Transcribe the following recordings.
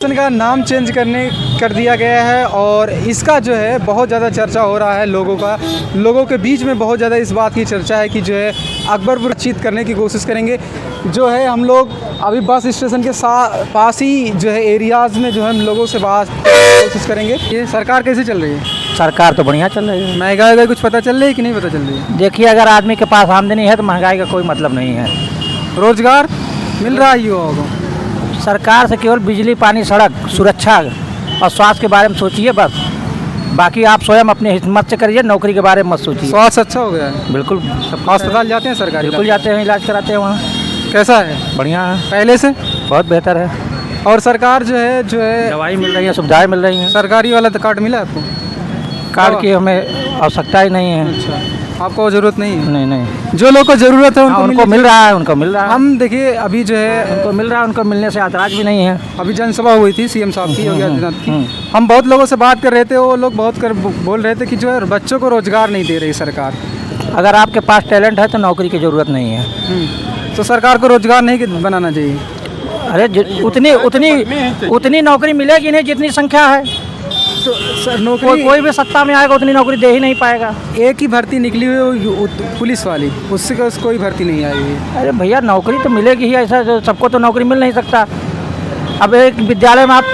का नाम चेंज कर दिया गया है और इसका जो है बहुत ज़्यादा चर्चा हो रहा है लोगों के बीच में बहुत ज़्यादा इस बात की चर्चा है कि जो है अकबरपुर बातचीत करने की कोशिश करेंगे। जो है हम लोग अभी बस स्टेशन के पास ही जो है एरियाज़ में जो है हम लोगों से बात कोशिश करेंगे। ये सरकार कैसे चल रही है? सरकार तो बढ़िया चल रही है। महंगाई का कुछ पता चल रही है कि नहीं पता चल रही है? देखिए, अगर आदमी के पास आमदनी है तो महंगाई का कोई मतलब नहीं है। रोजगार मिल रहा है युवाओं को? सरकार से केवल बिजली, पानी, सड़क, सुरक्षा और स्वास्थ्य के बारे में सोचिए बस। बाकी आप स्वयं अपनी हिम्मत से करिए, नौकरी के बारे में मत सोचिए। स्वास्थ्य अच्छा हो गया है? बिल्कुल। अस्पताल जाते हैं सरकारी? बिल्कुल जाते हैं, इलाज कराते हैं वहाँ। कैसा है? बढ़िया है, पहले से बहुत बेहतर है। और सरकार जो है दवाई मिल रही है, सुविधाएँ मिल रही हैं। सरकारी वाला तो कार्ड मिला आपको? कार्ड की हमें आवश्यकता ही नहीं है। अच्छा, आपको ज़रूरत नहीं है? नहीं। जो लोग को ज़रूरत है उनको मिल रहा है, उनको मिल रहा है। हम देखिए अभी जो है उनको मिल रहा है, उनको मिलने से ऐतराज़ भी नहीं है। अभी जनसभा हुई थी सीएम साहब की, योगी आदित्यनाथ की। हम बहुत लोगों से बात कर रहे थे, वो लोग बोल रहे थे कि जो है बच्चों को रोजगार नहीं दे रही सरकार। अगर आपके पास टैलेंट है तो नौकरी की ज़रूरत नहीं है। तो सरकार को रोजगार नहीं बनाना चाहिए? अरे उतनी नौकरी मिलेगी नहीं जितनी संख्या है। तो सर नौकरी कोई भी सत्ता में आएगा उतनी नौकरी दे ही नहीं पाएगा। एक ही भर्ती निकली हुई है पुलिस वाली, उससे कोई भर्ती नहीं आई हुई है। अरे भैया, नौकरी तो मिलेगी ही, ऐसा सबको तो नौकरी मिल नहीं सकता। अब एक विद्यालय में आप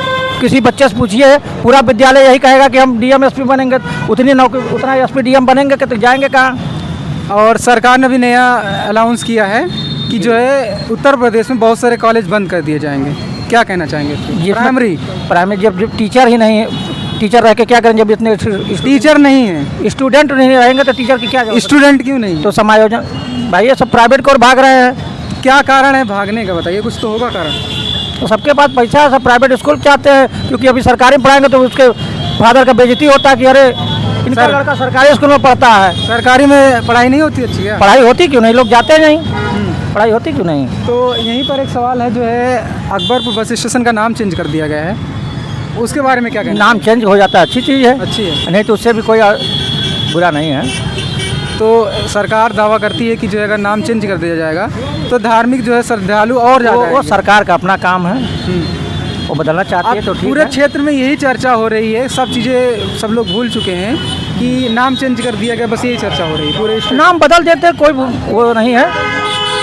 किसी बच्चे से पूछिए, पूरा विद्यालय यही कहेगा कि हम डीएम एसपी बनेंगे, उतना एसपी डीएम बनेंगे कि तो जाएंगे कहाँ? और सरकार ने भी नया अनाउंस किया है कि जो है उत्तर प्रदेश में बहुत सारे कॉलेज बंद कर दिए जाएंगे। क्या कहना चाहेंगे? प्राइमरी जब टीचर ही नहीं है, टीचर रह के क्या करेंगे जब इतने टीचर नहीं है? स्टूडेंट नहीं रहेंगे तो टीचर की क्या जरूरत? स्टूडेंट क्यों नहीं? तो समायोजन भाई, ये सब प्राइवेट को भाग रहे हैं। क्या कारण है भागने का, बताइए, कुछ तो होगा कारण। तो सबके पास पैसा है, सब प्राइवेट स्कूल चाहते हैं, क्योंकि अभी सरकारी में पढ़ाएंगे तो उसके फादर का बेइज्जती होता है कि अरे इनका लड़का सरकारी स्कूल में पढ़ता है। सरकारी में पढ़ाई नहीं होती अच्छी है? पढ़ाई होती क्यों नहीं, लोग जाते नहीं। पढ़ाई होती क्यों नहीं? तो यहीं पर एक सवाल है, जो है अकबरपुर बस स्टेशन का नाम चेंज कर दिया गया है, उसके बारे में क्या कहना? नाम चेंज हो जाता है, अच्छी चीज़ है। अच्छी है, नहीं तो उससे भी कोई बुरा नहीं है। तो सरकार दावा करती है कि जो है अगर नाम चेंज कर दिया जाएगा तो धार्मिक जो है श्रद्धालु और ज़्यादा। वो सरकार का अपना काम है, वो बदलना चाहती है तो ठीक है। पूरे क्षेत्र में यही चर्चा हो रही है, सब चीज़ें सब लोग भूल चुके हैं कि नाम चेंज कर दिया गया, बस यही चर्चा हो रही है। पूरे नाम बदल देते, कोई वो नहीं है।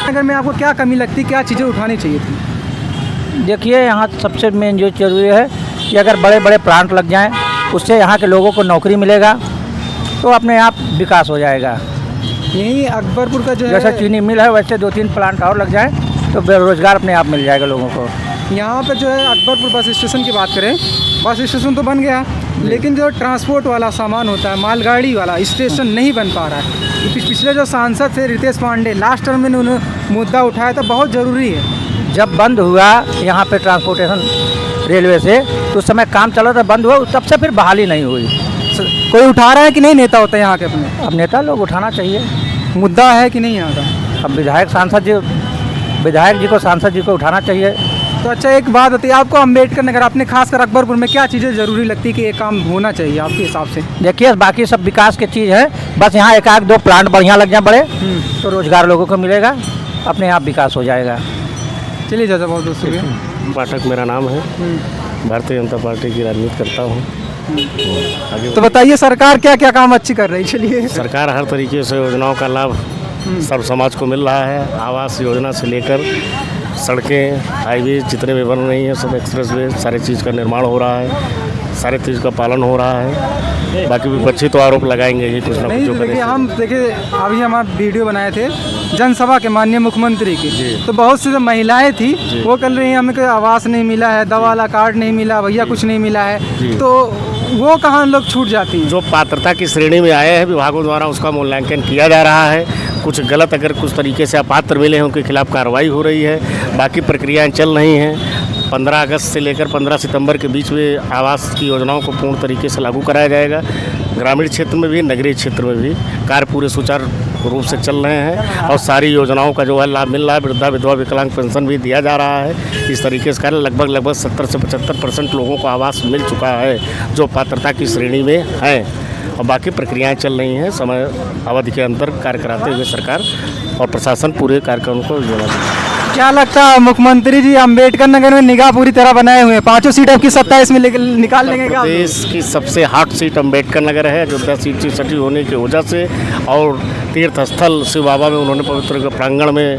अगर में आपको क्या कमी लगती, क्या चीज़ें उठानी चाहिए थी? देखिए, यहाँ सबसे मेन जो जरूरी है कि अगर बड़े बड़े प्लांट लग जाएं, उससे यहाँ के लोगों को नौकरी मिलेगा तो अपने आप विकास हो जाएगा। यही अकबरपुर का जो है, जैसे चीनी मिल है वैसे 2-3 प्लांट और लग जाए तो बेरोजगार अपने आप मिल जाएगा लोगों को। यहाँ पे जो है अकबरपुर बस स्टेशन की बात करें, बस स्टेशन तो बन गया, लेकिन जो ट्रांसपोर्ट वाला सामान होता है, मालगाड़ी वाला स्टेशन नहीं बन पा रहा है। पिछले जो सांसद थे रितेश पांडे, लास्ट टर्म में उन्होंने मुद्दा उठाया था, बहुत ज़रूरी है। जब बंद हुआ यहाँ पे ट्रांसपोर्टेशन रेलवे से, तो उस समय काम चला था, बंद हुआ, तब से फिर बहाली नहीं हुई। कोई उठा रहा है कि नहीं? नेता होता है यहाँ के अपने? अब नेता लोग उठाना चाहिए। मुद्दा है कि नहीं यहाँ का? अब विधायक जी को सांसद जी को उठाना चाहिए। तो अच्छा, एक बात होती है, आपको अम्बेडकर नगर, आपने खासकर अकबरपुर में क्या चीज़ें ज़रूरी लगती है कि ये काम होना चाहिए आपके हिसाब से? देखिए, बाकी सब विकास की चीज़ है, बस यहाँ 1-2 प्लांट बढ़िया लग जाए बड़े, तो रोजगार लोगों को मिलेगा, अपने आप विकास हो जाएगा। चलिए चाचा, बहुत बहुत शुक्रिया। पाठक मेरा नाम है, भारतीय जनता पार्टी की राजनीति करता हूँ। तो बताइए, सरकार क्या क्या काम अच्छी कर रही है? चलिए, सरकार हर तरीके से योजनाओं का लाभ सब समाज को मिल रहा है। आवास योजना से लेकर सड़कें, हाईवे जितने भी बन रही हैं, सब एक्सप्रेसवे, सारे चीज़ का निर्माण हो रहा है, सारे चीज़ का पालन हो रहा है। बाकी विपक्षी तो आरोप लगाएंगे ही कुछ ना कुछ जो करें। हम देखिए, अभी हम आप वीडियो बनाए थे जनसभा के माननीय मुख्यमंत्री की, तो बहुत सी जो महिलाएं थी वो कह रही हैं हमें कोई आवास नहीं मिला है, दवा वाला कार्ड नहीं मिला, भैया कुछ नहीं मिला है, तो वो कहाँ लोग छूट जाती हैं? जो पात्रता की श्रेणी में आए हैं, विभागों द्वारा उसका मूल्यांकन किया जा रहा है। कुछ गलत अगर कुछ तरीके से अपात्र मिले हैं, उनके खिलाफ कार्रवाई हो रही है। बाकी प्रक्रियाएं चल रही हैं। 15 अगस्त से लेकर 15 सितंबर के बीच में आवास की योजनाओं को पूर्ण तरीके से लागू कराया जाएगा। ग्रामीण क्षेत्र में भी, नगरीय क्षेत्र में भी कार्य पूरे सुचारू रूप से चल रहे हैं और सारी योजनाओं का जो है लाभ मिल रहा है। वृद्धा विधवा विकलांग पेंशन भी दिया जा रहा है। इस तरीके से कार्य लगभग 70 से 75% लोगों को आवास मिल चुका है जो पात्रता की श्रेणी में है, और बाकी प्रक्रियाएं चल रही हैं। समय अवधि के अंदर कार्य कराते हुए सरकार और प्रशासन पूरे कार्यक्रम को योजना क्या लगता है मुख्यमंत्री जी अम्बेडकर नगर में निगाह पूरी तरह बनाए हुए हैं, 5 सीट आपकी 27 में निकाल लेंगे क्या? देश की सबसे हॉट सीट अम्बेडकर नगर है, अयोध्या सीट से सटी होने की वजह से, और तीर्थ स्थल शिव बाबा में उन्होंने पवित्र प्रांगण में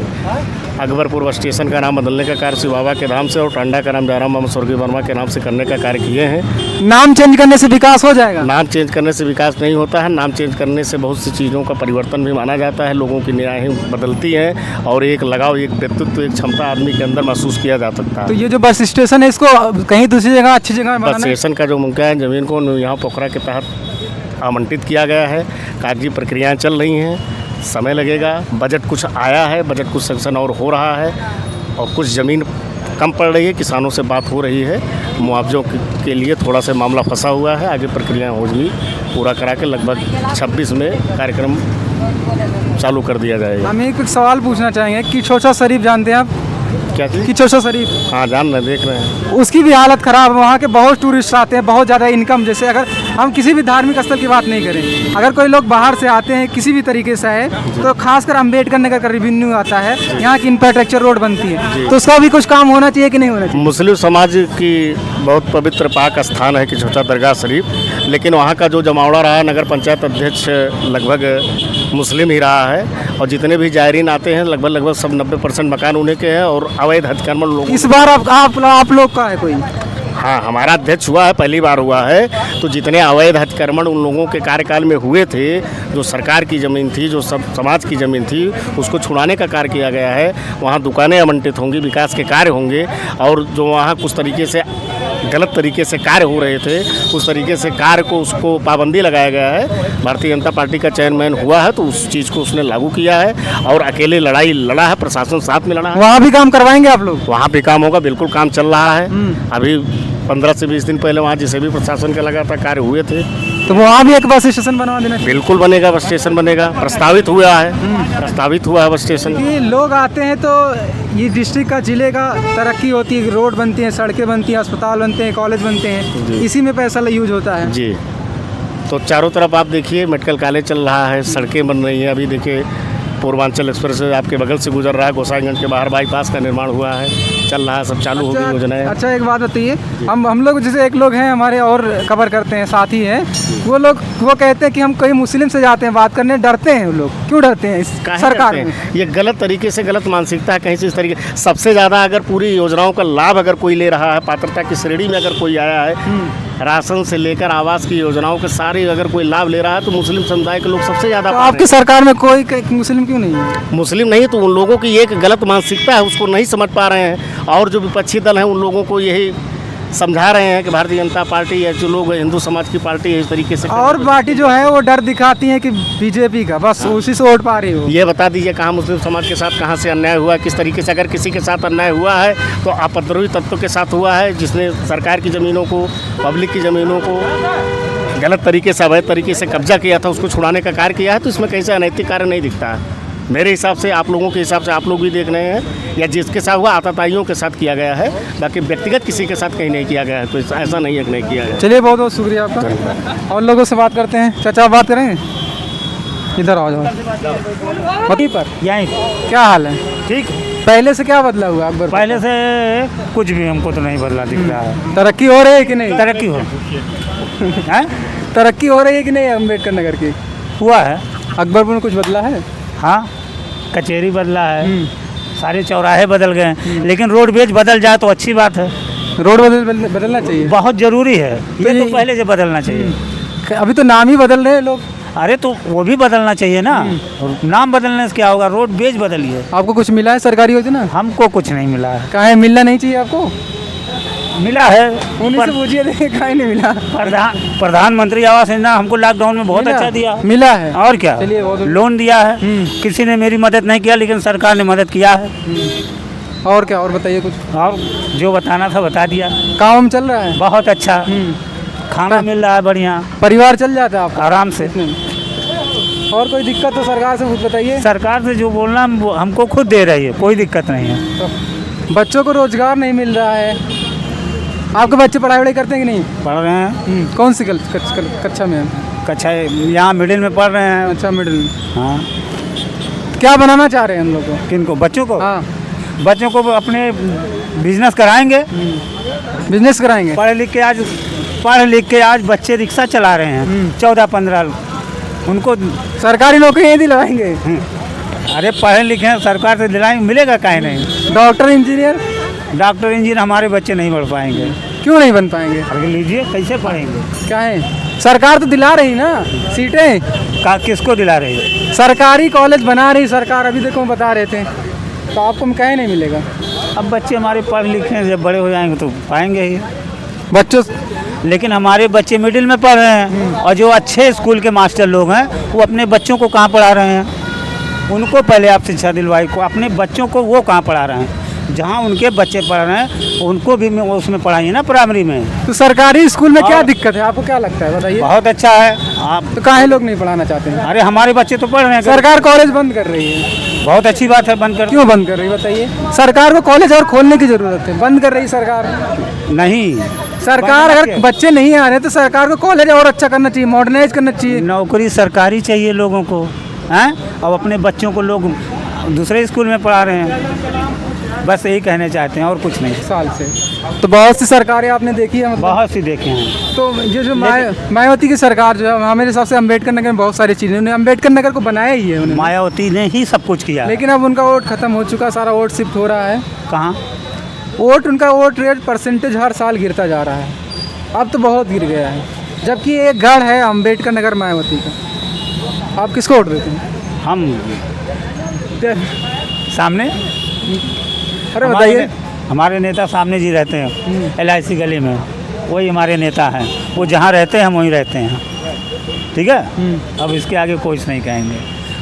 अकबरपुर स्टेशन का नाम बदलने का कार्य शिव बाबा के नाम से और टांडा का नाम जयराम बाबा स्वर्गीय वर्मा के नाम से करने का कार्य किए हैं। नाम चेंज करने से विकास हो जाएगा? नाम चेंज करने से विकास नहीं होता है, नाम चेंज करने से बहुत सी चीज़ों का परिवर्तन भी माना जाता है, लोगों की निगाहें बदलती हैं और एक लगाव, एक व्यक्तित्व, एक क्षमता आदमी के अंदर महसूस किया जा सकता है। तो ये जो बस स्टेशन है इसको कहीं दूसरी जगह अच्छी जगह बस स्टेशन का जो मुद्दा है, ज़मीन को यहाँ पोखरा के तहत आवंटित किया गया है, कागजी प्रक्रियाएँ चल रही हैं, समय लगेगा। बजट कुछ आया है, बजट कुछ सेक्शन और हो रहा है और कुछ ज़मीन कम पड़ रही है, किसानों से बात हो रही है, मुआवजों के लिए थोड़ा सा मामला फंसा हुआ है, आगे प्रक्रिया होगी, पूरा करा के लगभग 26 में कार्यक्रम चालू कर दिया जाएगा। हम एक सवाल पूछना चाहेंगे कि किचौसा शरीफ जानते हैं आप? क्या चीज़? किचौसा शरीफ, हाँ जान रहे, देख रहे हैं। उसकी भी हालत ख़राब है, वहाँ के बहुत टूरिस्ट आते हैं, बहुत ज़्यादा इनकम, जैसे अगर हम किसी भी धार्मिक स्थल की बात नहीं करें, अगर कोई लोग बाहर से आते हैं किसी भी तरीके से है तो खासकर अम्बेडकर नगर का रेवेन्यू आता है, यहाँ की इंफ्रास्ट्रक्चर रोड बनती है, तो उसका भी कुछ काम होना चाहिए कि नहीं होना चाहिए? मुस्लिम समाज की बहुत पवित्र पाक स्थान है किचौसा दरगाह शरीफ, लेकिन वहाँ का जो जमावड़ा रहा, नगर पंचायत अध्यक्ष लगभग मुस्लिम ही रहा है और जितने भी जायरीन आते हैं लगभग सब 90% मकान उन्हीं के हैं और अवैध हथकर्म लोग। इस बार आप लोग का है कोई? हाँ, हमारा अध्यक्ष हुआ है, पहली बार हुआ है, तो जितने अवैध अतिक्रमण उन लोगों के कार्यकाल में हुए थे, जो सरकार की ज़मीन थी, जो सब समाज की ज़मीन थी, उसको छुड़ाने का कार्य किया गया है। वहाँ दुकानें आवंटित होंगी, विकास के कार्य होंगे और जो वहाँ कुछ तरीके से गलत तरीके से कार्य हो रहे थे, उस तरीके से कार्य को उसको पाबंदी लगाया गया है। भारतीय जनता पार्टी का चेयरमैन हुआ है तो उस चीज़ को उसने लागू किया है और अकेले लड़ाई लड़ा है, प्रशासन साथ में लड़ा है। वहाँ भी काम करवाएंगे आप लोग? वहाँ भी काम होगा, बिल्कुल काम चल रहा है। अभी 15 से 20 दिन पहले वहाँ जिसे भी प्रशासन के लगातार कार्य हुए थे, तो वहाँ भी एक बस स्टेशन बनवा देना चाहिए। बिल्कुल बनेगा, बस स्टेशन बनेगा, प्रस्तावित हुआ है, प्रस्तावित हुआ है बस स्टेशन। ये लोग आते हैं तो ये डिस्ट्रिक्ट का, जिले का तरक्की होती है, रोड बनती है, सड़कें बनती हैं, अस्पताल बनते हैं, कॉलेज बनते हैं, इसी में पैसा यूज होता है जी। तो चारों तरफ आप देखिए मेडिकल कॉलेज चल रहा है, सड़कें बन रही हैं। अभी देखिए पूर्वांचल एक्सप्रेस आपके बगल से गुजर रहा है, गोसाईगंज के बाहर बाईपास का निर्माण हुआ है, चल रहा है, सब चालू हो गई योजनाएं। अच्छा एक बात बताइए, हम लोग जैसे एक लोग हैं हमारे और कवर करते हैं, साथी हैं, वो कहते हैं कि हम कोई मुस्लिम से जाते हैं बात करने, डरते हैं वो लोग। क्यों डरते हैं इस सरकार में? ये गलत तरीके से, गलत मानसिकता है कहीं से इस तरीके। सबसे ज़्यादा अगर पूरी योजनाओं का लाभ अगर कोई ले रहा है, पात्रता की श्रेणी में अगर कोई आया है, राशन से लेकर आवास की योजनाओं के सारे अगर कोई लाभ ले रहा है तो मुस्लिम समुदाय के लोग सबसे ज़्यादा। तो आपकी सरकार में कोई मुस्लिम क्यों नहीं है? मुस्लिम नहीं तो उन लोगों की एक गलत मानसिकता है, उसको नहीं समझ पा रहे हैं और जो विपक्षी दल हैं उन लोगों को यही समझा रहे हैं कि भारतीय जनता पार्टी या जो लोग हिंदू समाज की पार्टी है इस तरीके से, और पार्टी जो है वो डर दिखाती है कि बीजेपी का, बस उसी से वोट पा रही हो। ये बता दीजिए कहाँ मुस्लिम समाज के साथ कहाँ से अन्याय हुआ, किस तरीके से? अगर किसी के साथ अन्याय हुआ है तो अपद्रवी तत्वों के साथ हुआ है, जिसने सरकार की ज़मीनों को, पब्लिक की ज़मीनों को गलत तरीके से, अवैध तरीके से कब्जा किया था, उसको छुड़ाने का कार्य किया है। तो इसमें कहीं से अनैतिक कार्य नहीं दिखता है मेरे हिसाब से, आप लोगों के हिसाब से, आप लोग भी देख रहे हैं, या जिसके साथ हुआ आतताइयों के साथ किया गया है, बाकी व्यक्तिगत किसी के साथ कहीं नहीं किया गया है, तो ऐसा नहीं है कि नहीं किया गया। चलिए बहुत बहुत शुक्रिया आपका। और लोगों से बात करते हैं। चाचा आप बात करेंगे? इधर आ जाओ। वहीं पर यहीं क्या हाल है? ठीक। पहले से क्या बदला हुआ अकबर? पहले से कुछ भी हमको तो नहीं बदला दिख रहा है। तरक्की हो रही है कि नहीं? तरक्की हो है, तरक्की हो रही है कि नहीं अम्बेडकर नगर की? हुआ है। अकबरपुर में कुछ बदला है? हाँ, कचहरी बदला है, सारे चौराहे बदल गए, लेकिन रोड बेज बदल जाए तो अच्छी बात है। रोड बदलना चाहिए, बहुत ज़रूरी है। ये तो पहले से बदलना चाहिए। अभी तो नाम ही बदल रहे हैं लोग। अरे तो वो भी बदलना चाहिए ना, नाम बदलने से क्या होगा? रोड बेज बदलिए। आपको कुछ मिला है सरकारी योजना? हमको कुछ नहीं मिला है। कहाँ है? मिलना नहीं चाहिए आपको? मिला है, उन्हीं से पूछिए, कहाँ नहीं मिला? प्रधानमंत्री आवास योजना हमको लॉकडाउन में बहुत अच्छा दिया। मिला है? और क्या, चलिए लोन दिया है। किसी ने मेरी मदद नहीं किया, लेकिन सरकार ने मदद किया है। और क्या, और बताइए कुछ। और जो बताना था बता दिया। काम चल रहा है? बहुत अच्छा, खाना मिल रहा है बढ़िया, परिवार चल जाता है आपका आराम से। और कोई दिक्कत तो सरकार से कुछ बताइए। सरकार से जो बोलना हमको खुद दे रही है, कोई दिक्कत नहीं है। तो बच्चों को रोजगार नहीं मिल रहा है। आपके बच्चे पढ़ाई वढ़ाई करते हैं कि नहीं? पढ़ रहे हैं। कौन सी कक्षा में? कक्षा यहाँ मिडिल में पढ़ रहे हैं। अच्छा, मिडिल में। हाँ। क्या बनाना चाह रहे हैं हम लोग को? किनको? बच्चों को? हाँ। बच्चों को अपने बिजनेस कराएंगे। बिजनेस कराएंगे। पढ़ लिख के आज बच्चे रिक्शा चला रहे हैं 14-15, उनको सरकारी नौकरी नहीं दिलवाएंगे। अरे पढ़े लिखे हैं, सरकार से दिलाएंगे, मिलेगा काहे नहीं। डॉक्टर इंजीनियर हमारे बच्चे नहीं बढ़ पाएंगे। क्यों नहीं बन पाएंगे? अरे लीजिए, कैसे पढ़ेंगे? क्या है, सरकार तो दिला रही ना सीटें। किसको दिला रही है? सरकारी कॉलेज बना रही सरकार, अभी देखो बता रहे थे, तो आपको कहीं नहीं मिलेगा। अब बच्चे हमारे पढ़ लिखे हैं, जब बड़े हो जाएंगे तो पाएंगे ही बच्चों। लेकिन हमारे बच्चे मिडिल में पढ़ रहे हैं, और जो अच्छे स्कूल के मास्टर लोग हैं वो अपने बच्चों को कहाँ पढ़ा रहे हैं? उनको पहले आप शिक्षा दिलवाई को, अपने बच्चों को वो कहाँ पढ़ा रहे हैं? जहाँ उनके बच्चे पढ़ रहे हैं उनको भी उसमें पढ़ाइए ना, प्राइमरी में। तो सरकारी स्कूल में क्या दिक्कत है, आपको क्या लगता है बताइए? बहुत अच्छा है। आप तो काहे लोग नहीं पढ़ाना चाहते हैं? अरे हमारे बच्चे तो पढ़ रहे हैं। सरकार कॉलेज बंद कर रही है। बहुत अच्छी बात है, बंद कर। क्यों बंद कर रही है बताइए? सरकार को कॉलेज और खोलने की जरूरत है, बंद कर रही सरकार नहीं। सरकार अगर बच्चे नहीं आ रहे तो सरकार को कॉलेज और अच्छा करना चाहिए, मॉडर्नाइज करना चाहिए। नौकरी सरकारी चाहिए लोगों को, हैं? अब अपने बच्चों को लोग दूसरे स्कूल में पढ़ा रहे हैं। बस यही कहना चाहते हैं, और कुछ नहीं। साल से तो बहुत सी सरकारें आपने देखी है, मतलब बहुत सी देखे हैं। तो ये जो मायावती की सरकार जो है, मेरे हिसाब से अम्बेडकर नगर में बहुत सारी चीज़ें, उन्होंने अम्बेडकर नगर को बनाया ही है उन्होंने। मायावती ने ही सब कुछ किया। लेकिन अब उनका वोट खत्म हो चुका, सारा वोट शिफ्ट हो रहा है। कहाँ? उनका वोट रेट परसेंटेज हर साल गिरता जा रहा है, अब तो बहुत गिर गया है। जबकि एक गढ़ है अम्बेडकर नगर मायावती का। आप किसको वोट देते हैं? हम सामने। अरे बताइए। हमारे नेता सामने जी रहते हैं LIC गली में, वही हमारे नेता हैं। वो जहाँ रहते हैं हम वहीं रहते हैं, ठीक है। अब इसके आगे कुछ नहीं कहेंगे,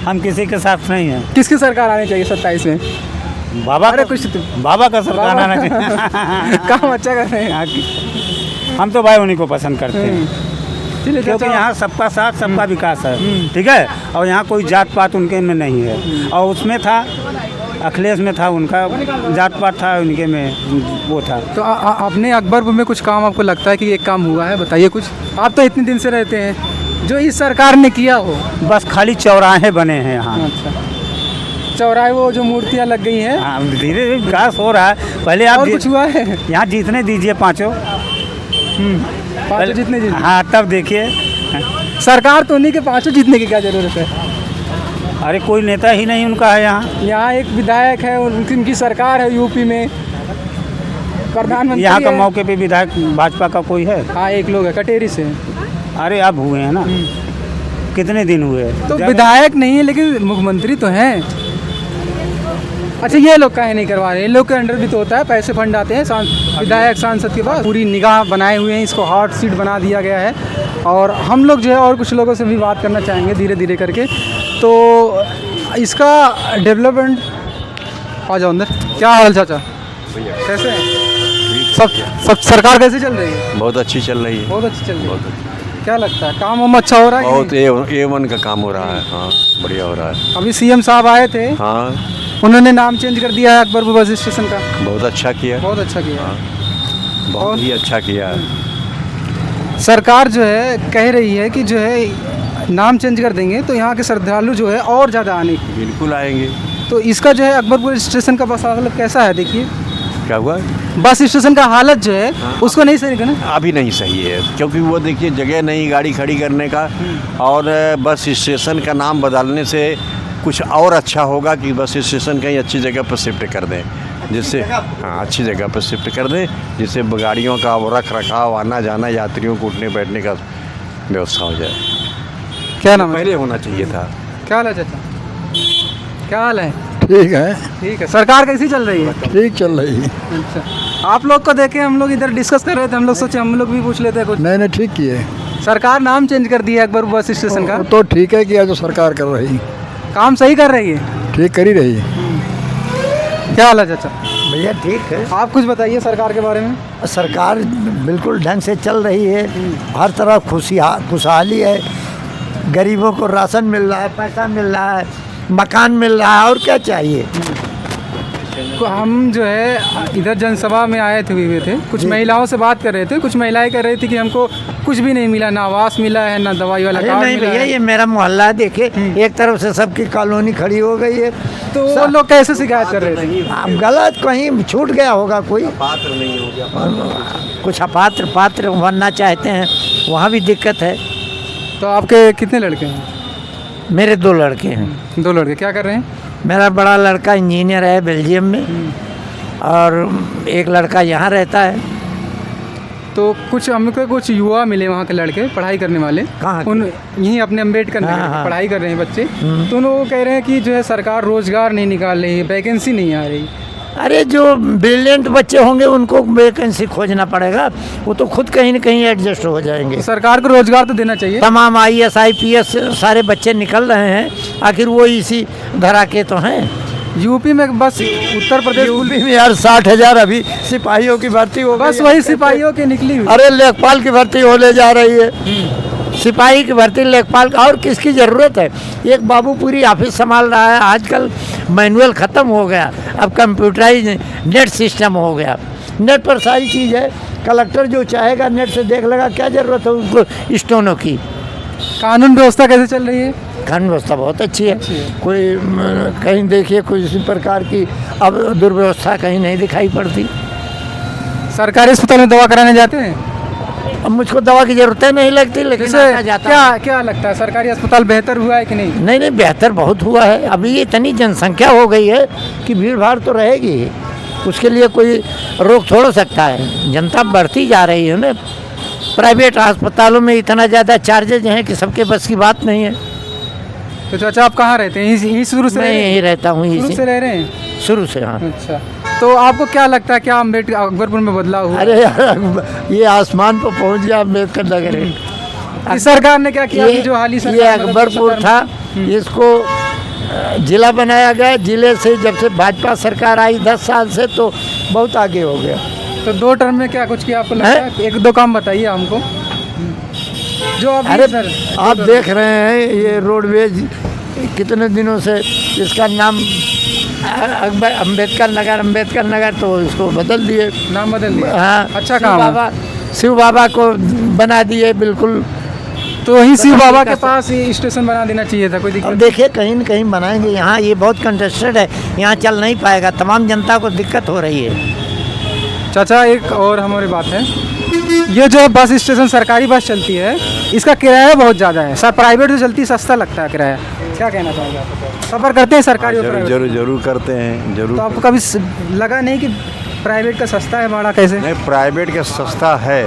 हम किसी के साथ नहीं हैं। किसकी सरकार आनी चाहिए 27 में? बाबा अरे का कुछ बाबा का सरकार आना चाहिए। काम अच्छा कर रहे हैं। हम तो भाई उन्हीं को पसंद करते हैं, चलिए क्योंकि यहाँ सबका साथ सबका विकास है, ठीक है। और यहाँ कोई जात पात उनके में नहीं है। और उसमें था, अखिलेश में था, उनका जात पात था, उनके में वो था। तो अपने अकबरपुर में कुछ काम आपको लगता है कि एक काम हुआ है? बताइए कुछ। आप तो इतने दिन से रहते हैं, जो इस सरकार ने किया हो। बस खाली चौराहे बने हैं यहाँ। अच्छा, चौराहे वो जो मूर्तियाँ लग गई हैं। हाँ, धीरे धीरे विकास हो रहा है। पहले आप और कुछ हुआ है? यहाँ जीतने दीजिए पाँचों जितने जीत। हाँ, तब देखिए। सरकार तो उन्हीं के पाँचों जीतने की क्या जरूरत है? अरे कोई नेता ही नहीं उनका है यहाँ एक विधायक है, उनकी सरकार है यूपी में, प्रधानमंत्री यहाँ का है। मौके पे विधायक भाजपा का कोई है? हाँ, एक लोग है कटेरी से। अरे अब हुए हैं ना, कितने दिन हुए? तो विधायक नहीं है लेकिन मुख्यमंत्री तो हैं। अच्छा, ये लोग काहे नहीं करवा रहे? ये लोग के अंडर भी तो होता है, पैसे फंड आते हैं विधायक सांसद के पास। पूरी निगाह बनाए हुए हैं, इसको हॉट सीट बना दिया गया है। और हम लोग जो है और कुछ लोगों से भी बात करना चाहेंगे धीरे धीरे करके। तो इसका डेवलपमेंट, आ जाओ अंदर। क्या हाल चाचा, कैसे हैं? सब सरकार कैसे चल रही है? बहुत अच्छी चल रही है। बहुत अच्छी चल रही है। क्या लगता है, काम वाम अच्छा हो रहा है? बहुत A1 का काम हो रहा है। हाँ, बढ़िया हो रहा है। अभी CM साहब आए थे, हाँ, उन्होंने नाम चेंज कर दिया है अकबरपुर बस स्टेशन का। बहुत अच्छा किया। बहुत अच्छा किया। हाँ, बहुत ही अच्छा किया है। सरकार जो है कह रही है कि जो है नाम चेंज कर देंगे तो यहाँ के श्रद्धालु जो है और ज़्यादा आने। बिल्कुल आएंगे। तो इसका जो है अकबरपुर स्टेशन का बस हालत कैसा है? देखिए क्या हुआ, बस स्टेशन का हालत जो है उसको नहीं सही करना। अभी नहीं सही है, क्योंकि वो देखिए जगह नहीं गाड़ी खड़ी करने का। और बस स्टेशन का नाम बदलने से कुछ और अच्छा होगा कि बस स्टेशन कहीं अच्छी जगह पर शिफ्ट कर दें, जिससे हाँ अच्छी जगह पर शिफ्ट कर दें, जिससे गाड़ियों का रख रखाव, आना जाना, यात्रियों को उठने बैठने का व्यवस्था हो जाए। क्या नाम है? पहले होना चाहिए था। क्या हाल है चाचा, क्या हाल है? ठीक है। ठीक है। सरकार कैसी चल रही है? ठीक चल रही है। अच्छा, आप लोग को देखे हम लोग इधर डिस्कस कर रहे थे, हम लोग सोचे हम लोग भी पूछ लेते हैं कुछ। नहीं ठीक किए। सरकार नाम चेंज कर दिया अकबरपुर बस स्टेशन का। तो ठीक है किया जो सरकार कर रही, काम सही कर रही है, ठीक कर ही रही। क्या हाल है चाचा? भैया ठीक है। आप कुछ बताइए सरकार के बारे में। सरकार बिल्कुल ढंग से चल रही है, हर तरफ खुशहाली है, गरीबों को राशन मिल रहा है, पैसा मिल रहा है, मकान मिल रहा है, और क्या चाहिए। हम जो है इधर जनसभा में आए थे कुछ महिलाओं से बात कर रहे थे। कुछ महिलाएं कह रही थी कि हमको कुछ भी नहीं मिला, ना आवास मिला है, ना दवाई वाला अरे कार्ड नहीं मिला भैया, है। ये मेरा मोहल्ला है, देखिए एक तरफ से सबकी कॉलोनी खड़ी हो गई है। तो वो लोग कैसे शिकायत कर रहे थे? अब गलत कहीं छूट गया होगा कोई, पात्र नहीं हो गया। कुछ अपात्र पात्र बनना चाहते हैं, वहाँ भी दिक्कत है। तो आपके कितने लड़के हैं? मेरे 2 लड़के हैं। 2 लड़के क्या कर रहे हैं? मेरा बड़ा लड़का इंजीनियर है बेल्जियम में, और एक लड़का यहाँ रहता है। तो कुछ हमको कुछ युवा मिले वहाँ के लड़के पढ़ाई करने वाले, कहाँ के? उन यहीं अपने अम्बेडकर नगर हाँ, में हाँ। पढ़ाई कर रहे हैं बच्चे। तो उन लोग कह रहे हैं कि जो है सरकार रोजगार नहीं निकाल रही है, वैकेंसी नहीं आ रही। अरे जो ब्रिलियंट बच्चे होंगे उनको वैकेंसी खोजना पड़ेगा, वो तो खुद कहीं न कहीं एडजस्ट हो जाएंगे। तो सरकार को रोजगार तो देना चाहिए। तमाम IAS IPS सारे बच्चे निकल रहे हैं, आखिर वो इसी धरा के तो हैं। यूपी में बस उत्तर प्रदेश यूपी में यार 60,000 अभी सिपाहियों की भर्ती हो गई बस है। वही सिपाहियों की निकली हुई। अरे लेखपाल की भर्ती होने जा रही है, सिपाही की भर्ती, लेखपाल और किसकी ज़रूरत है? एक बाबू पूरी ऑफिस संभाल रहा है। आजकल मैनुअल ख़त्म हो गया, अब कंप्यूटराइज नेट सिस्टम हो गया। नेट पर सारी चीज़ है, कलेक्टर जो चाहेगा नेट से देख लेगा। क्या ज़रूरत है उसको स्टोनों की? कानून व्यवस्था कैसे चल रही है? कानून व्यवस्था बहुत अच्छी है। कोई कहीं देखिए कोई इसी प्रकार की अब दुर्व्यवस्था कहीं नहीं दिखाई पड़ती। सरकारी अस्पताल में दवा कराने जाते हैं? अब मुझको दवा की ज़रूरत नहीं लगती, लेकिन जैसे आता जाता क्या लगता है, सरकारी अस्पताल बेहतर हुआ है कि नहीं? नहीं, बेहतर बहुत हुआ है। अभी इतनी जनसंख्या हो गई है कि भीड़ भाड़ तो रहेगी ही, उसके लिए कोई रोक थोड़ा सकता है। जनता बढ़ती जा रही है ना। प्राइवेट अस्पतालों में इतना ज़्यादा चार्जेज हैं कि सबके बस की बात नहीं है। तो चाचा आप कहाँ रहते हैं? यहीं शुरू से मैं रह रहे हैं? यहीं रहता हूँ, शुरू से इसी रह रहे हैं? शुरू से। हाँ। अच्छा, तो आपको क्या लगता है, क्या अम्बेडकर अकबरपुर में बदलाव हुआ? अरे यार, ये आसमान पर पहुँच गया अम्बेडकर नगर है। इस सरकार ने क्या किया? जो हाल ही ये सरकार अकबरपुर था, इसको जिला बनाया गया। जिले से जब से भाजपा सरकार आई 10 साल से, तो बहुत आगे हो गया। तो 2 टर्म में क्या कुछ किया आपको लगता है? 1-2 काम बताइए हमको जो अभी अरे सर आप देख रहे हैं ये रोडवेज कितने दिनों से इसका नाम अम्बेडकर नगर तो इसको बदल दिए, नाम बदल दिया। हाँ। अच्छा काम है। शिव बाबा को बना दिए बिल्कुल। तो वहीं शिव बाबा के पास ही स्टेशन बना देना चाहिए था, कोई अब दिक्कत? देखिए कहीं न कहीं बनाएंगे। यहाँ ये बहुत कंटेस्टेड है, यहाँ चल नहीं पाएगा, तमाम जनता को दिक्कत हो रही है। चाचा एक और हमारी बात है, ये जो बस स्टेशन सरकारी बस चलती है, इसका किराया बहुत ज़्यादा है। सर प्राइवेट जो चलती है सस्ता लगता है किराया। क्या कहना चाहेंगे आप? सफ़र करते हैं सरकारी और प्राइवेट? जरूर करते हैं, जरूर। तो आपको कभी लगा नहीं कि प्राइवेट का सस्ता है भाड़ा? कैसे नहीं, प्राइवेट का सस्ता है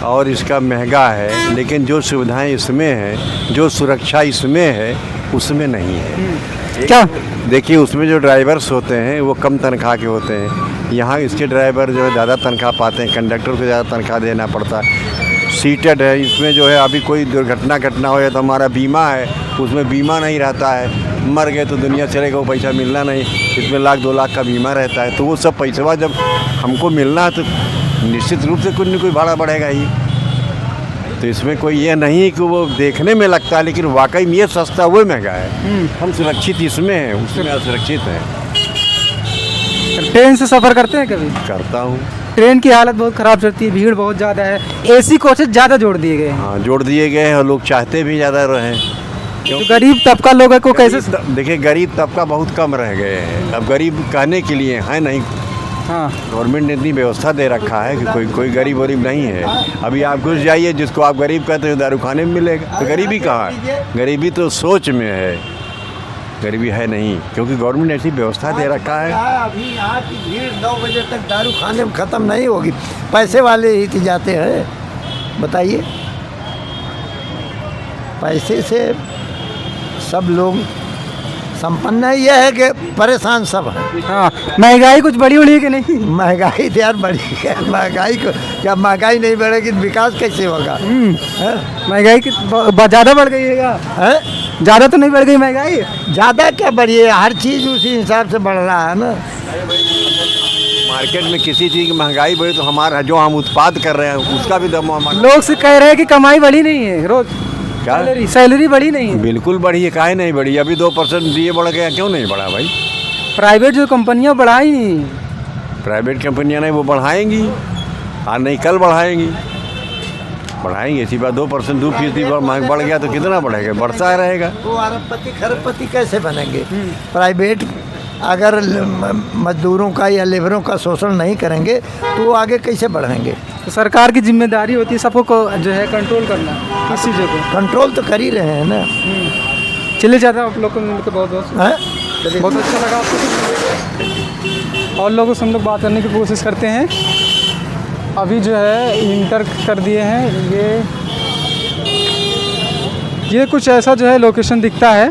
और इसका महंगा है, लेकिन जो सुविधाएं इसमें हैं, जो सुरक्षा इसमें है, उसमें नहीं है। क्या? देखिए उसमें जो ड्राइवर्स होते हैं वो कम तनख्वाह के होते हैं। यहाँ इसके ड्राइवर जो है ज़्यादा तनख्वाह पाते हैं, कंडक्टर को ज़्यादा तनख्वाह देना पड़ता है। सीटेड है, इसमें जो है अभी कोई दुर्घटना घटना हो या तो हमारा बीमा है, उसमें बीमा नहीं रहता है। मर गए तो दुनिया चलेगा, वो पैसा मिलना नहीं। इसमें 1-2 लाख का बीमा रहता है, तो वो सब पैसा जब हमको मिलना है तो निश्चित रूप से कुछ न कोई भाड़ा बढ़ेगा ही। तो इसमें कोई ये नहीं है कि वो देखने में लगता है, लेकिन वाकई में ये सस्ता वो महंगा है। हम सुरक्षित इसमें हैं, उसमें असुरक्षित हैं। ट्रेन से सफ़र करते हैं कभी? करता हूँ। ट्रेन की हालत बहुत ख़राब चलती है, भीड़ बहुत ज़्यादा है। AC कोचेज ज़्यादा जोड़ दिए गए हैं। हाँ, जोड़ दिए गए हैं और लोग चाहते भी ज़्यादा रहें। जो गरीब तबका लोगों को कैसे? देखिए गरीब तबका बहुत कम रह गए हैं। अब गरीब कहने के लिए है नहीं। हाँ, गवर्नमेंट ने इतनी व्यवस्था दे रखा है कि कोई गरीब नहीं है। अभी आप घुस जाइए, जिसको आप गरीब कहते हैं दारू खाने में मिलेगा। तो गरीबी कहाँ है? गरीबी तो सोच में है, गरीबी है नहीं, क्योंकि गवर्नमेंट ने ऐसी व्यवस्था दे रखा है। अभी यहाँ की भीड़ 9 बजे तक दारू खाने में ख़त्म नहीं होगी। पैसे वाले ही तो जाते हैं, बताइए। पैसे से सब लोग संपन्न है। यह है कि परेशान सब है। हाँ। महंगाई कुछ बढ़ी उड़ी कि नहीं? महंगाई तो यार बढ़ी है। महंगाई को क्या, महंगाई नहीं बढ़ेगी तो विकास कैसे होगा? हैं? महंगाई की ज़्यादा बढ़ गई है क्या? हैं? ज़्यादा तो नहीं बढ़ गई महंगाई? ज़्यादा क्या बढ़ी है, हर चीज़ उसी हिसाब से बढ़ रहा है ना। मार्केट में किसी चीज़ की महंगाई बढ़ी तो हमारा जो हम उत्पाद कर रहे हैं उसका भी दम हमारा। लोग से कह रहे हैं कि कमाई बढ़ी नहीं है, रोज क्या? सैलरी बढ़ी नहीं है। बिल्कुल बढ़ी है, काहे नहीं बढ़ी? अभी 2% दिए बढ़ गया, क्यों नहीं बढ़ा भाई? प्राइवेट जो कंपनियां बढ़ाई नहीं, प्राइवेट कंपनियां नहीं वो बढ़ाएंगी, आज नहीं कल बढ़ाएंगी, बढ़ाएंगे। इसी बात 2% 2% बढ़ गया तो कितना बढ़ेगा, बढ़ता रहेगा। वो अरबपति खरबपति कैसे बनेंगे? प्राइवेट अगर मजदूरों का या लेबरों का शोषण नहीं करेंगे तो वो आगे कैसे बढ़ेंगे? तो सरकार की जिम्मेदारी होती है सबको जो है कंट्रोल करना इस चीज़ों को। कंट्रोल तो कर ही रहे हैं ना। चलिए ज़्यादा आप लोग को मिलकर बहुत बहुत हैं? बहुत अच्छा लगा आपको। और लोगों से हम लोग बात करने की कोशिश करते हैं। अभी जो है इंटर कर दिए हैं, ये कुछ ऐसा जो है लोकेशन दिखता है।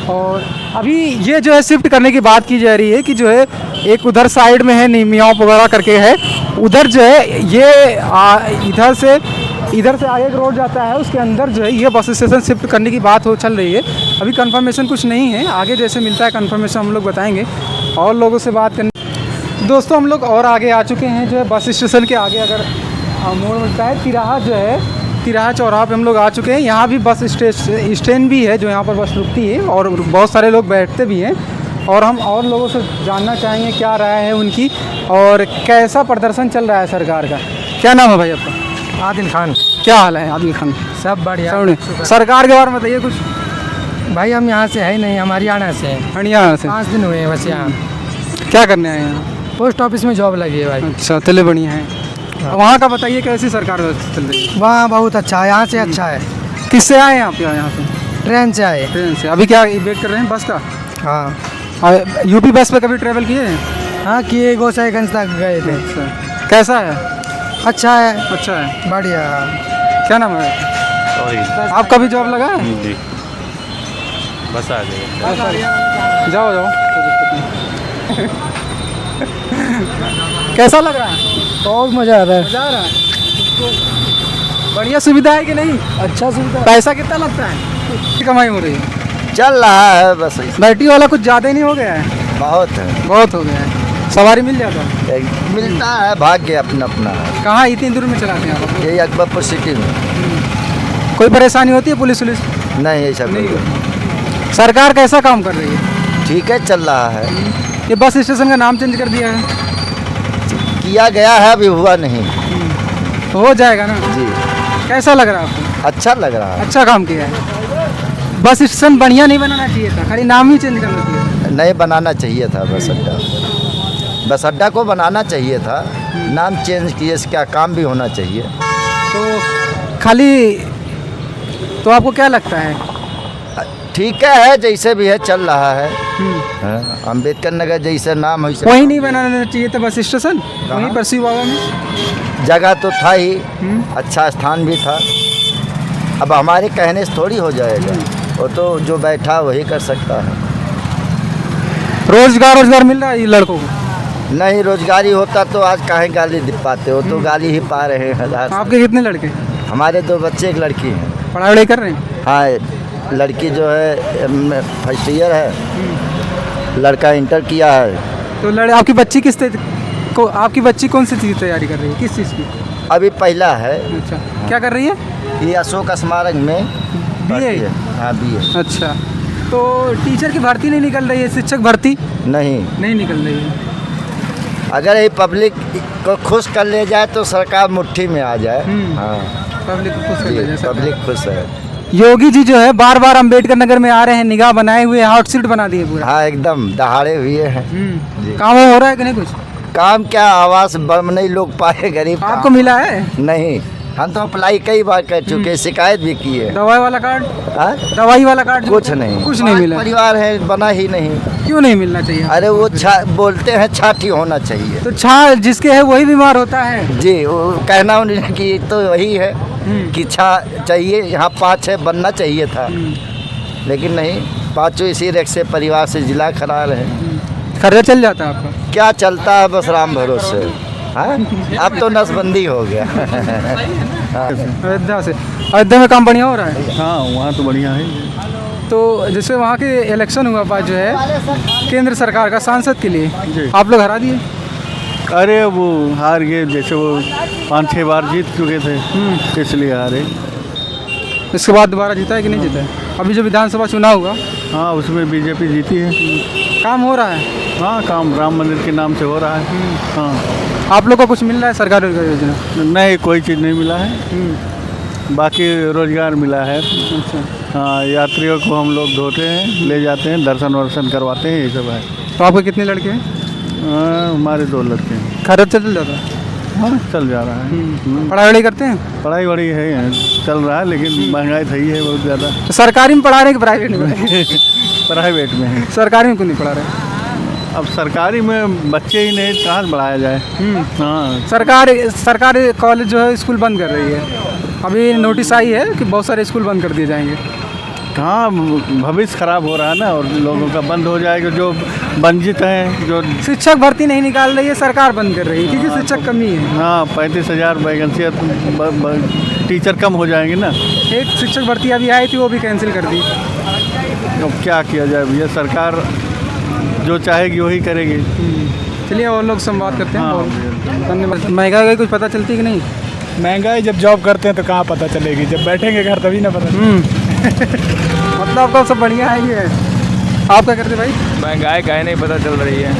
और अभी ये जो है शिफ्ट करने की बात की जा रही है कि जो है एक उधर साइड में है नीमियाँ वगैरह करके है, उधर जो है ये इधर से आगे एक रोड जाता है, उसके अंदर जो है ये बस स्टेशन शिफ्ट करने की बात चल रही है। अभी कंफर्मेशन कुछ नहीं है, आगे जैसे मिलता है कंफर्मेशन हम लोग बताएंगे। और लोगों से बात करने दोस्तों हम लोग और आगे आ चुके हैं, जो है बस स्टेशन के आगे अगर मोड़ मिलता है तिराहा जो है, तिराहा चौराहा पे हम लोग आ चुके हैं। यहाँ भी बस स्टैंड भी है जो यहाँ पर बस रुकती है और बहुत सारे लोग बैठते भी हैं। और हम और लोगों से जानना चाहेंगे क्या राय है उनकी और कैसा प्रदर्शन चल रहा है सरकार का। क्या नाम है भाई आपका? आदिल खान। क्या हाल है आदिल खान? सब बढ़िया। सरकार के बारे में बताइए कुछ। भाई हम यहाँ से है नहीं, हम हरियाणा से हैं। हरियाणा से 5 दिन हुए हैं बस यहाँ। क्या करने आए हैं यहाँ? पोस्ट ऑफिस में जॉब लगी है भाई। अच्छा, चले बढ़िया है। वहाँ का बताइए कैसी सरकार चल रही है? वहाँ बहुत अच्छा है, यहाँ से अच्छा है। किससे आए हैं आप यहाँ से? ट्रेन से आए। ट्रेन से। अभी क्या वेट कर रहे हैं बस का? हाँ यूपी बस पे कभी ट्रैवल किए हैं? हाँ किए, गोसाईगंज तक गए थे। अच्छा, कैसा है? अच्छा है। अच्छा है, बढ़िया। क्या नाम है आपका? भी जॉब लगा है? जी बस आ गए। जाओ जाओ। कैसा लग रहा है? बहुत मज़ा आ रहा है। मजा आ रहा है? बढ़िया सुविधा है कि नहीं? अच्छा सुविधा। पैसा कितना लगता है? कमाई हो रही है? चल रहा है बस। बैटरी वाला कुछ ज़्यादा ही नहीं हो गया है? बहुत है, बहुत हो गया है। सवारी मिल जाता है? मिलता है, भाग्य अपना अपना है। कहाँ इतनी दूर में चलाते हैं आप? यही अकबरपुर सिटी में। कोई परेशानी होती है पुलिस वुलिस? नहीं ऐसा नहीं कोई। सरकार कैसा काम कर रही है? ठीक है, चल रहा है। ये बस स्टेशन का नाम चेंज कर दिया है? किया गया है, अभी हुआ नहीं। हो जाएगा ना? जी कैसा लग रहा है आपको? अच्छा लग रहा है। अच्छा काम किया है। बस स्टेशन बढ़िया नहीं बनाना चाहिए था, खाली नाम ही चेंज करना चाहिए। नहीं बनाना चाहिए था बस अड्डा। बस अड्डा को बनाना चाहिए था, नाम चेंज किए, इसका काम भी होना चाहिए। तो खाली तो आपको क्या लगता है? ठीक है, जैसे भी है चल रहा है। हाँ, अम्बेडकर नगर जैसे नाम है वहीं नहीं बनाना चाहिए था बस स्टेशन? वहीं पर शिव बाबा में जगह तो था ही, अच्छा स्थान भी था। अब हमारे कहने से थोड़ी हो जाएगा, वो तो जो बैठा वही कर सकता है। रोजगार मिल रहा है ये लड़कों को? नहीं, रोजगारी होता तो आज काहे गाली दे पाते हो, तो गाली ही पा रहे हैं। आपके कितने लड़के? हमारे 2 बच्चे, एक लड़की है। पढ़ाई वढ़ाई कर रहे हैं? हाँ, लड़की जो है फर्स्ट ईयर है, लड़का इंटर किया है। तो आपकी बच्ची आपकी बच्ची कौन सी चीज़ तैयारी कर रही है? किस चीज़ की? अभी पहला है। अच्छा, क्या कर रही है? ये अशोक स्मारक में पढ़ती है। हाँ BA। अच्छा, तो टीचर की भर्ती नहीं निकल रही है? शिक्षक भर्ती नहीं निकल रही है? अगर ये पब्लिक को खुश कर ले जाए तो सरकार मुट्ठी में आ जाए। हाँ, पब्लिक को खुश कर ले जाए सरकार। पब्लिक खुश है। योगी जी जो है बार बार अम्बेडकर नगर में आ रहे हैं, निगाह बनाए हुए हॉट सीट बना दिए पूरा। हाँ, एकदम दहाड़े हुए हैं। जी। काम हो रहा है कि नहीं कुछ? काम क्या, आवास बम नहीं लोग पाए, गरीब आपको मिला है? नहीं, हम तो अप्लाई कई बार कर चुके, शिकायत भी की है। दवाई वाला कार्ड? हाँ? दवाई वाला कार्ड? कुछ नहीं मिला। परिवार है, बना ही नहीं। क्यों नहीं मिलना चाहिए? अरे वो बोलते हैं छाती होना चाहिए। तो जिसके है वही बीमार होता है। जी, वो कहना उन्हें कि तो वही है कि चाहिए, यहाँ 5-6 बनना चाहिए था, लेकिन नहीं, 5 इसी रेख से परिवार से जिला खड़ा रहे। खर्चा चल जाता है आपका? क्या चलता है, बस राम भरोसे। हाँ, अब तो नसबंदी हो गया। अयोध्या में काम बढ़िया हो रहा है? हाँ, वहाँ तो बढ़िया है। तो जैसे वहाँ के इलेक्शन हुआ पास जो है केंद्र सरकार का सांसद के लिए, आप लोग हरा दिए? अरे वो हार गए, जैसे वो 5-6 बार जीत चुके थे, इसलिए हारे। इसके बाद दोबारा जीता है कि नहीं जीता है? अभी जो विधानसभा चुनाव हुआ, हाँ, उसमें बीजेपी जीती है। काम हो रहा है? हाँ, काम राम मंदिर के नाम से हो रहा है। हाँ, आप लोग को कुछ मिल रहा है सरकारी योजना? नहीं, कोई चीज़ नहीं मिला है। बाकी रोजगार मिला है। हाँ, यात्रियों को हम लोग धोते हैं, ले जाते हैं, दर्शन वर्शन करवाते हैं, ये सब है। तो आपके कितने लड़के हैं? हमारे 2 लड़के हैं। खर्च चल जाता है? हाँ, चल जा रहा है। पढ़ाई वढ़ाई करते हैं? पढ़ाई वढ़ाई है, चल रहा है, लेकिन महंगाई सही है बहुत ज़्यादा। तो सरकारी में पढ़ा रहे हैं कि प्राइवेट में? प्राइवेट में है। सरकारी में क्यों नहीं पढ़ा रहे? अब सरकारी में बच्चे ही नहीं, कहाँ से बढ़ाया जाए। हाँ, सरकारी कॉलेज जो है स्कूल बंद कर रही है। अभी नोटिस आई है कि बहुत सारे स्कूल बंद कर दिए जाएंगे। कहाँ भविष्य खराब हो रहा है ना, और लोगों का बंद हो जाएगा। जो वंचित हैं, जो शिक्षक भर्ती नहीं निकाल रही है, सरकार बंद कर रही है क्योंकि शिक्षक कमी है। हाँ, 35,000 वैकेंसी, टीचर कम हो जाएंगे ना। एक शिक्षक भर्ती अभी आई थी, वो भी कैंसिल कर दी। अब क्या किया जाए भैया, सरकार जो चाहेगी वही करेगी। चलिए और लोग संवाद करते हैं। हाँ, बहुत धन्यवाद। महंगाई का कुछ पता चलती है कि नहीं? महंगाई जब जॉब करते हैं तो कहाँ पता चलेगी, जब बैठेंगे घर तभी ना पता। मतलब आपका सब बढ़िया है ये। आप क्या करते भाई? महंगाई का ही नहीं पता चल रही है।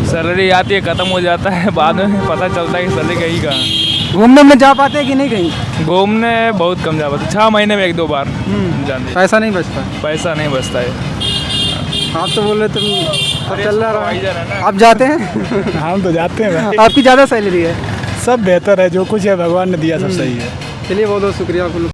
सैलरी आती है, ख़त्म हो जाता है, बाद में पता चलता है कि सैलरी गई कहाँ। घूमने में जा पाते हैं कि नहीं कहीं? घूमने बहुत कम जा पाते, 6 महीने में 1-2 बार जाते। पैसा नहीं बचता? पैसा नहीं बचता है। आप तो बोल रहे तुम चल रहा है, आप जाते हैं? हम तो जाते हैं। आपकी ज़्यादा सैलरी है? सब बेहतर है, जो कुछ है भगवान ने दिया सब सही है। चलिए बहुत बहुत शुक्रिया।